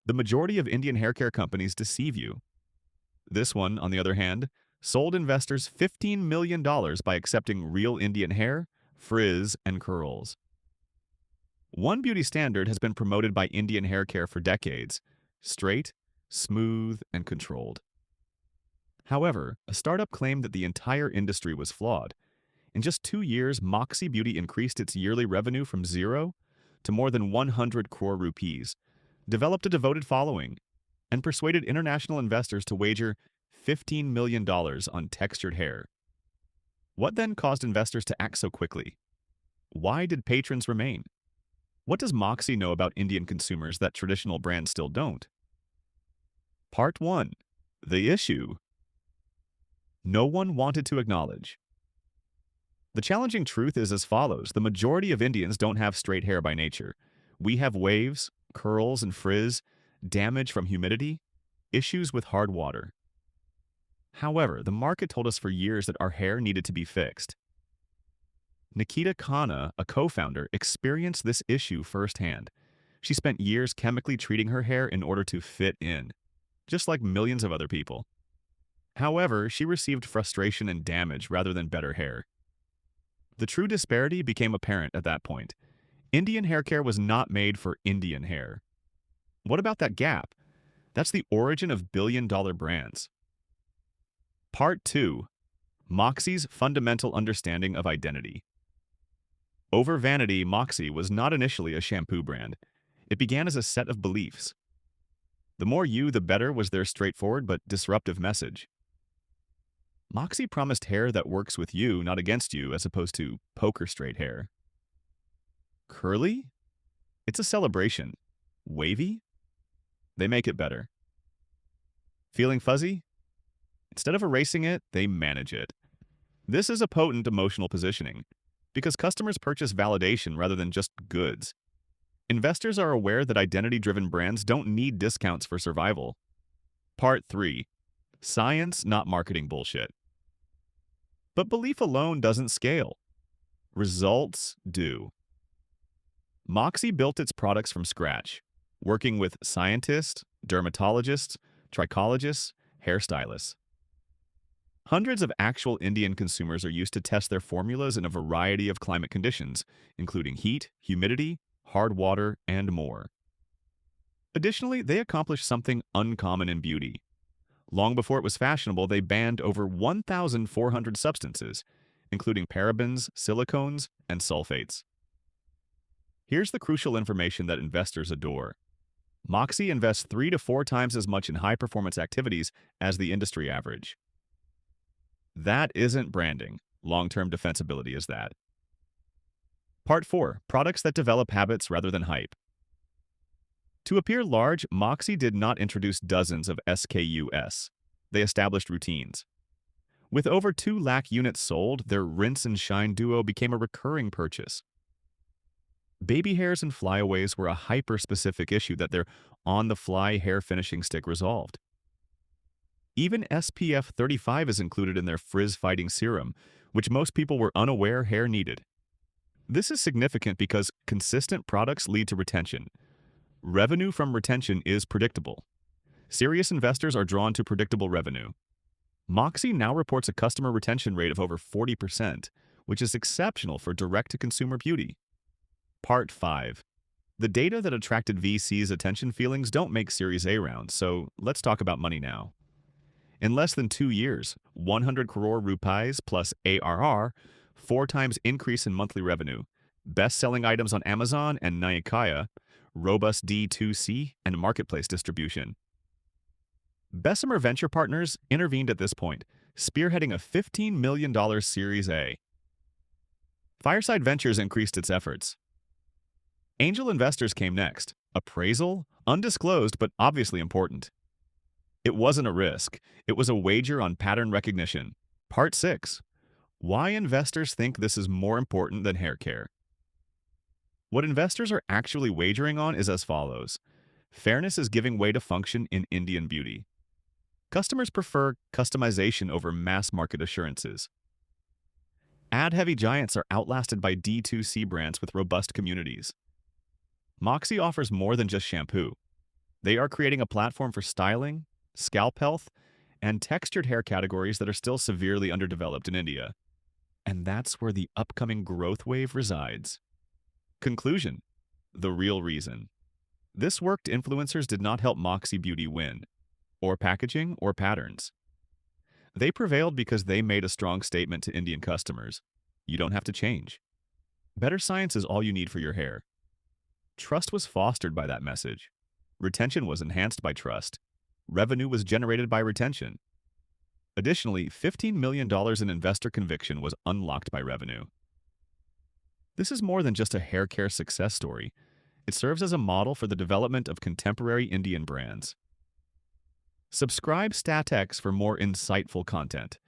The majority of Indian hair care companies deceive you. This one, on the other hand, sold investors $15 million by accepting real Indian hair, frizz, and curls. One beauty standard has been promoted by Indian hair care for decades: straight, smooth, and controlled. However, a startup claimed that the entire industry was flawed. In just 2 years, Moxie Beauty increased its yearly revenue from zero to more than 100 crore rupees, developed a devoted following, and persuaded international investors to wager $15 million on textured hair. What then caused investors to act so quickly? Why did patrons remain? What does Moxie know about Indian consumers that traditional brands still don't? Part 1. The issue no one wanted to acknowledge. The challenging truth is as follows: the majority of Indians don't have straight hair by nature. We have waves, curls, and frizz, damage from humidity, issues with hard water. However, the market told us for years that our hair needed to be fixed. Nikita Khanna, a co-founder, experienced this issue firsthand. She spent years chemically treating her hair in order to fit in, just like millions of other people. However, she received frustration and damage rather than better hair. The true disparity became apparent at that point. Indian hair care was not made for Indian hair. What about that gap? That's the origin of billion-dollar brands. Part 2. Moxie's fundamental understanding of identity. Over vanity, Moxie was not initially a shampoo brand. It began as a set of beliefs. The more you, the better was their straightforward but disruptive message. Moxie promised hair that works with you, not against you, as opposed to poker straight hair. Curly? It's a celebration. Wavy? They make it better. Feeling fuzzy? Instead of erasing it, they manage it. This is a potent emotional positioning, because customers purchase validation rather than just goods. Investors are aware that identity-driven brands don't need discounts for survival. Part 3. Science, not marketing bullshit. But belief alone doesn't scale. Results do. Moxie built its products from scratch, working with scientists, dermatologists, trichologists, hairstylists. Hundreds of actual Indian consumers are used to test their formulas in a variety of climate conditions, including heat, humidity, hard water, and more. Additionally, they accomplished something uncommon in beauty. Long before it was fashionable, they banned over 1,400 substances, including parabens, silicones, and sulfates. Here's the crucial information that investors adore. Moxie invests 3 to 4 times as much in high-performance activities as the industry average. That isn't branding. Long-term defensibility is that. Part 4. Products that develop habits rather than hype. To appear large, Moxie did not introduce dozens of SKUs. They established routines. With over 2 lakh units sold, their Rinse and Shine duo became a recurring purchase. Baby hairs and flyaways were a hyper-specific issue that their on-the-fly hair finishing stick resolved. Even SPF 35 is included in their frizz-fighting serum, which most people were unaware hair needed. This is significant because consistent products lead to retention. Revenue from retention is predictable. Serious investors are drawn to predictable revenue. Moxie now reports a customer retention rate of over 40%, which is exceptional for direct-to-consumer beauty. Part 5. The data that attracted VC's attention feelings don't make Series A rounds, so let's talk about money now. In less than 2 years, 100 crore rupees plus ARR, 4 times increase in monthly revenue, best-selling items on Amazon and Nyakaya, robust D2C and marketplace distribution. Bessemer Venture Partners intervened at this point, spearheading a $15 million Series A. Fireside Ventures increased its efforts. Angel investors came next. Appraisal? Undisclosed, but obviously important. It wasn't a risk. It was a wager on pattern recognition. Part 6. Why investors think this is more important than hair care. What investors are actually wagering on is as follows. Fairness is giving way to function in Indian beauty. Customers prefer customization over mass-market assurances. Ad-heavy giants are outlasted by D2C brands with robust communities. Moxie offers more than just shampoo. They are creating a platform for styling, scalp health, and textured hair categories that are still severely underdeveloped in India. And that's where the upcoming growth wave resides. Conclusion: the real reason. This worked influencers did not help Moxie Beauty win, or packaging, or patterns. They prevailed because they made a strong statement to Indian customers. You don't have to change. Better science is all you need for your hair. Trust was fostered by that message. Retention was enhanced by trust. Revenue was generated by retention. Additionally, $15 million in investor conviction was unlocked by revenue. This is more than just a hair care success story. It serves as a model for the development of contemporary Indian brands. Subscribe StatX for more insightful content.